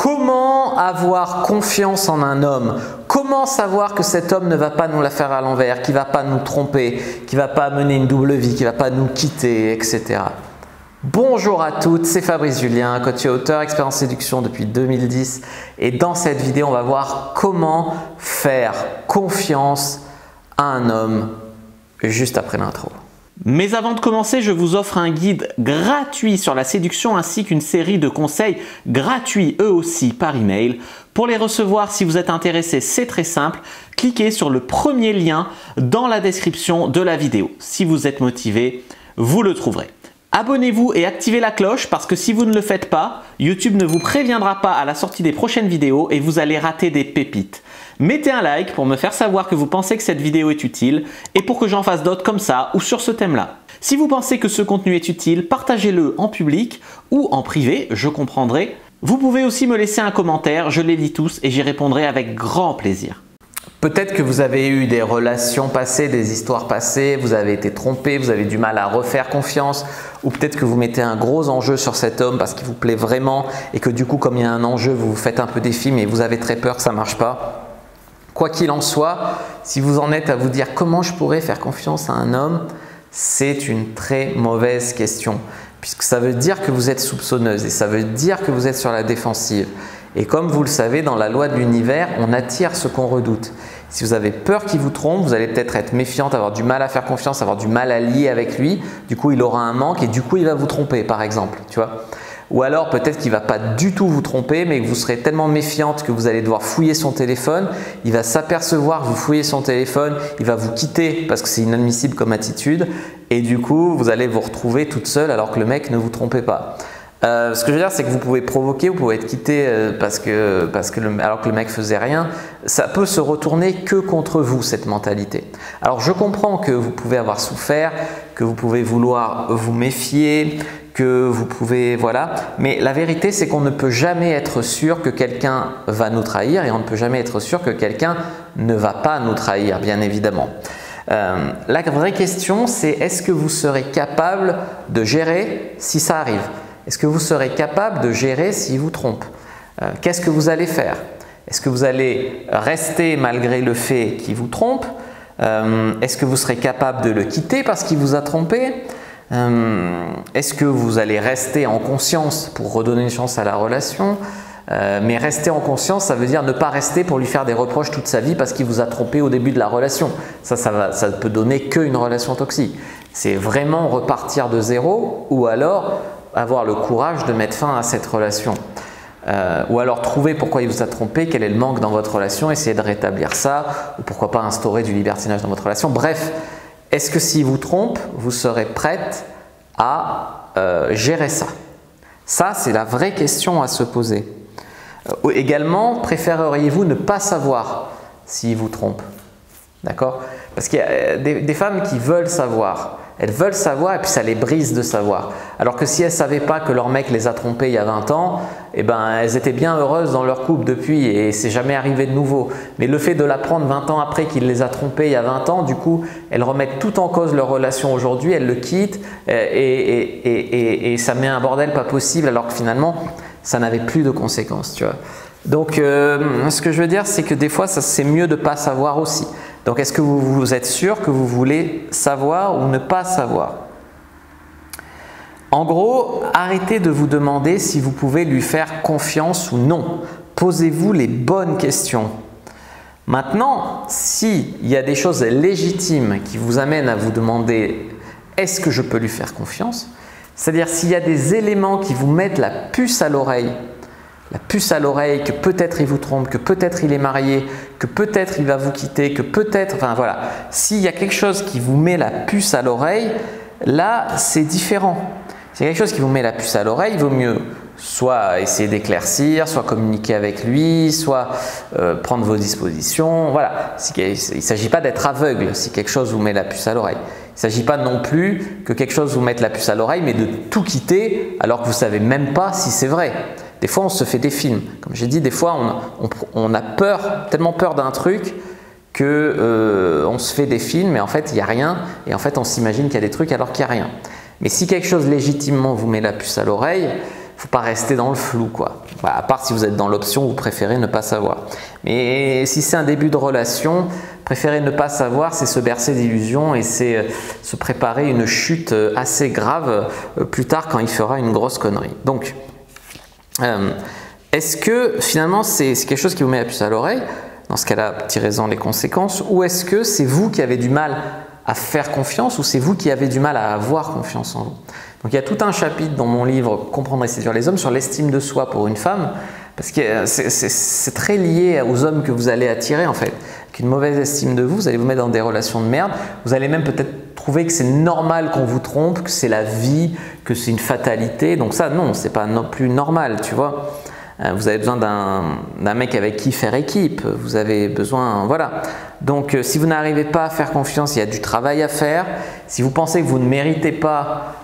Comment avoir confiance en un homme? Comment savoir que cet homme ne va pas nous la faire à l'envers, qu'il ne va pas nous tromper, qu'il ne va pas mener une double vie, qu'il ne va pas nous quitter, etc. Bonjour à toutes, c'est Fabrice Julien, coach et auteur, expert en séduction depuis 2010 et dans cette vidéo, on va voir comment faire confiance à un homme juste après l'intro. Mais avant de commencer, je vous offre un guide gratuit sur la séduction ainsi qu'une série de conseils gratuits eux aussi par email. Pour les recevoir, si vous êtes intéressé, c'est très simple. Cliquez sur le premier lien dans la description de la vidéo. Si vous êtes motivé, vous le trouverez. Abonnez-vous et activez la cloche parce que si vous ne le faites pas, YouTube ne vous préviendra pas à la sortie des prochaines vidéos et vous allez rater des pépites. Mettez un like pour me faire savoir que vous pensez que cette vidéo est utile et pour que j'en fasse d'autres comme ça ou sur ce thème-là. Si vous pensez que ce contenu est utile, partagez-le en public ou en privé, je comprendrai. Vous pouvez aussi me laisser un commentaire, je les lis tous et j'y répondrai avec grand plaisir. Peut-être que vous avez eu des relations passées, des histoires passées, vous avez été trompé, vous avez du mal à refaire confiance ou peut-être que vous mettez un gros enjeu sur cet homme parce qu'il vous plaît vraiment et que du coup comme il y a un enjeu, vous vous faites un peu des films et vous avez très peur que ça ne marche pas. Quoi qu'il en soit, si vous en êtes à vous dire comment je pourrais faire confiance à un homme, c'est une très mauvaise question puisque ça veut dire que vous êtes soupçonneuse et ça veut dire que vous êtes sur la défensive. Et comme vous le savez, dans la loi de l'univers, on attire ce qu'on redoute. Si vous avez peur qu'il vous trompe, vous allez peut-être être méfiante, avoir du mal à faire confiance, avoir du mal à lier avec lui. Du coup, il aura un manque et du coup, il va vous tromper par exemple. Tu vois ? Ou alors peut-être qu'il ne va pas du tout vous tromper, mais que vous serez tellement méfiante que vous allez devoir fouiller son téléphone. Il va s'apercevoir que vous fouillez son téléphone, il va vous quitter parce que c'est inadmissible comme attitude. Et du coup, vous allez vous retrouver toute seule alors que le mec ne vous trompait pas. Ce que je veux dire, c'est que vous pouvez provoquer, vous pouvez être quitté alors que le mec faisait rien. Ça peut se retourner que contre vous, cette mentalité. Alors, je comprends que vous pouvez avoir souffert, que vous pouvez vouloir vous méfier, que vous pouvez… voilà. Mais la vérité, c'est qu'on ne peut jamais être sûr que quelqu'un va nous trahir et on ne peut jamais être sûr que quelqu'un ne va pas nous trahir, bien évidemment. La vraie question, c'est est-ce que vous serez capable de gérer si ça arrive ? Est-ce que vous serez capable de gérer s'il vous trompe? Qu'est-ce que vous allez faire? Est-ce que vous allez rester malgré le fait qu'il vous trompe? Est-ce que vous serez capable de le quitter parce qu'il vous a trompé? Est-ce que vous allez rester en conscience pour redonner une chance à la relation? Mais rester en conscience, ça veut dire ne pas rester pour lui faire des reproches toute sa vie parce qu'il vous a trompé au début de la relation. Ça ne peut donner qu'une relation toxique. C'est vraiment repartir de zéro ou alors avoir le courage de mettre fin à cette relation. Ou alors trouver pourquoi il vous a trompé, quel est le manque dans votre relation, essayer de rétablir ça, ou pourquoi pas instaurer du libertinage dans votre relation. Bref, est-ce que s'il vous trompe, vous serez prête à gérer ça? Ça, c'est la vraie question à se poser. Également, préféreriez-vous ne pas savoir s'il vous trompe? D'accord? Parce qu'il y a des femmes qui veulent savoir. Elles veulent savoir et puis ça les brise de savoir. Alors que si elles ne savaient pas que leur mec les a trompées il y a 20 ans, eh ben, elles étaient bien heureuses dans leur couple depuis et c'est jamais arrivé de nouveau. Mais le fait de l'apprendre 20 ans après qu'il les a trompées il y a 20 ans, du coup, elles remettent tout en cause leur relation aujourd'hui, elles le quittent et ça met un bordel pas possible alors que finalement, ça n'avait plus de conséquences. Tu vois. Donc, ce que je veux dire, c'est que des fois, c'est mieux de ne pas savoir aussi. Donc, est-ce que vous êtes sûr que vous voulez savoir ou ne pas savoir? En gros, arrêtez de vous demander si vous pouvez lui faire confiance ou non. Posez-vous les bonnes questions. Maintenant, s'il y a des choses légitimes qui vous amènent à vous demander « est-ce que je peux lui faire confiance ?» C'est-à-dire s'il y a des éléments qui vous mettent la puce à l'oreille, que peut-être il vous trompe, que peut-être il est marié, que peut-être il va vous quitter, que peut-être… Enfin voilà, s'il y a quelque chose qui vous met la puce à l'oreille, là c'est différent. S'il y a quelque chose qui vous met la puce à l'oreille, il vaut mieux soit essayer d'éclaircir, soit communiquer avec lui, soit prendre vos dispositions. Voilà, il ne s'agit pas d'être aveugle si quelque chose vous met la puce à l'oreille. Il ne s'agit pas non plus que quelque chose vous mette la puce à l'oreille, mais de tout quitter alors que vous ne savez même pas si c'est vrai. Des fois, on se fait des films. Comme j'ai dit, des fois, on a peur, tellement peur d'un truc qu'on se fait des films, mais en fait, il n'y a rien. Et en fait, on s'imagine qu'il y a des trucs alors qu'il n'y a rien. Mais si quelque chose légitimement vous met la puce à l'oreille, faut pas rester dans le flou, quoi. Voilà, à part si vous êtes dans l'option où vous préférez ne pas savoir. Mais si c'est un début de relation, préférer ne pas savoir, c'est se bercer d'illusions et c'est se préparer une chute assez grave plus tard quand il fera une grosse connerie. Donc, est-ce que finalement c'est quelque chose qui vous met la puce à l'oreille? Dans ce cas-là, tirez-en les conséquences. Ou est-ce que c'est vous qui avez du mal à faire confiance ou c'est vous qui avez du mal à avoir confiance en vous? Donc il y a tout un chapitre dans mon livre « Comprendre et séduire les hommes » sur l'estime de soi pour une femme, parce que c'est très lié aux hommes que vous allez attirer en fait. Avec une mauvaise estime de vous, vous allez vous mettre dans des relations de merde, vous allez même peut-être trouver que c'est normal qu'on vous trompe, que c'est la vie, que c'est une fatalité, donc ça non, c'est pas non plus normal, tu vois. Vous avez besoin d'un mec avec qui faire équipe, vous avez besoin, voilà. Donc si vous n'arrivez pas à faire confiance, il y a du travail à faire. Si vous pensez que vous ne méritez pas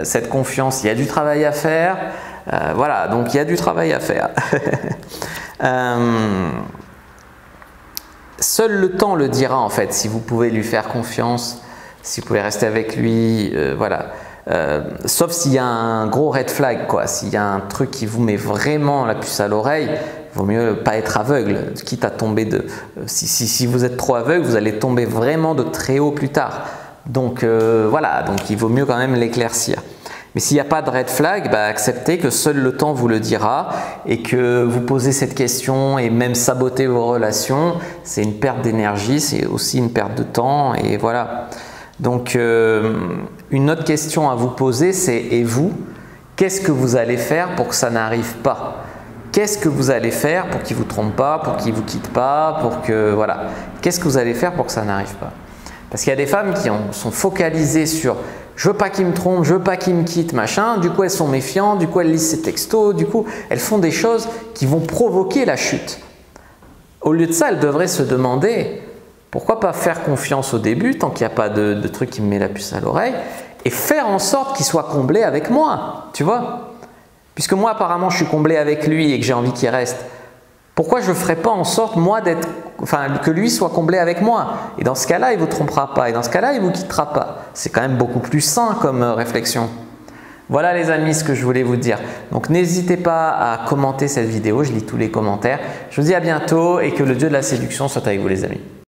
cette confiance, il y a du travail à faire. Voilà, donc il y a du travail à faire. Seul le temps le dira en fait, si vous pouvez lui faire confiance, si vous pouvez rester avec lui, voilà. Sauf s'il y a un gros red flag, quoi. S'il y a un truc qui vous met vraiment la puce à l'oreille, il vaut mieux pas être aveugle, quitte à tomber de… Si vous êtes trop aveugle, vous allez tomber vraiment de très haut plus tard. Donc voilà, donc il vaut mieux quand même l'éclaircir. Mais s'il n'y a pas de red flag, bah, acceptez que seul le temps vous le dira et que vous posez cette question et même saboter vos relations, c'est une perte d'énergie, c'est aussi une perte de temps et voilà. Donc une autre question à vous poser, c'est et vous, qu'est-ce que vous allez faire pour que ça n'arrive pas? Qu'est-ce que vous allez faire pour qu'il ne vous trompe pas, pour qu'il ne vous quitte pas, pour que voilà. Qu'est-ce que vous allez faire pour que ça n'arrive pas? Parce qu'il y a des femmes qui sont focalisées sur je veux pas qu'il me trompe, je veux pas qu'il me quitte, machin. Du coup, elles sont méfiantes, du coup, elles lisent ses textos, du coup, elles font des choses qui vont provoquer la chute. Au lieu de ça, elles devraient se demander pourquoi pas faire confiance au début, tant qu'il n'y a pas de truc qui me met la puce à l'oreille, et faire en sorte qu'il soit comblé avec moi, tu vois? Puisque moi, apparemment, je suis comblé avec lui et que j'ai envie qu'il reste, pourquoi je ne ferais pas en sorte, moi, que lui soit comblé avec moi? Et dans ce cas-là, il ne vous trompera pas. Et dans ce cas-là, il ne vous quittera pas. C'est quand même beaucoup plus sain comme réflexion. Voilà les amis, ce que je voulais vous dire. Donc n'hésitez pas à commenter cette vidéo, je lis tous les commentaires. Je vous dis à bientôt et que le dieu de la séduction soit avec vous les amis.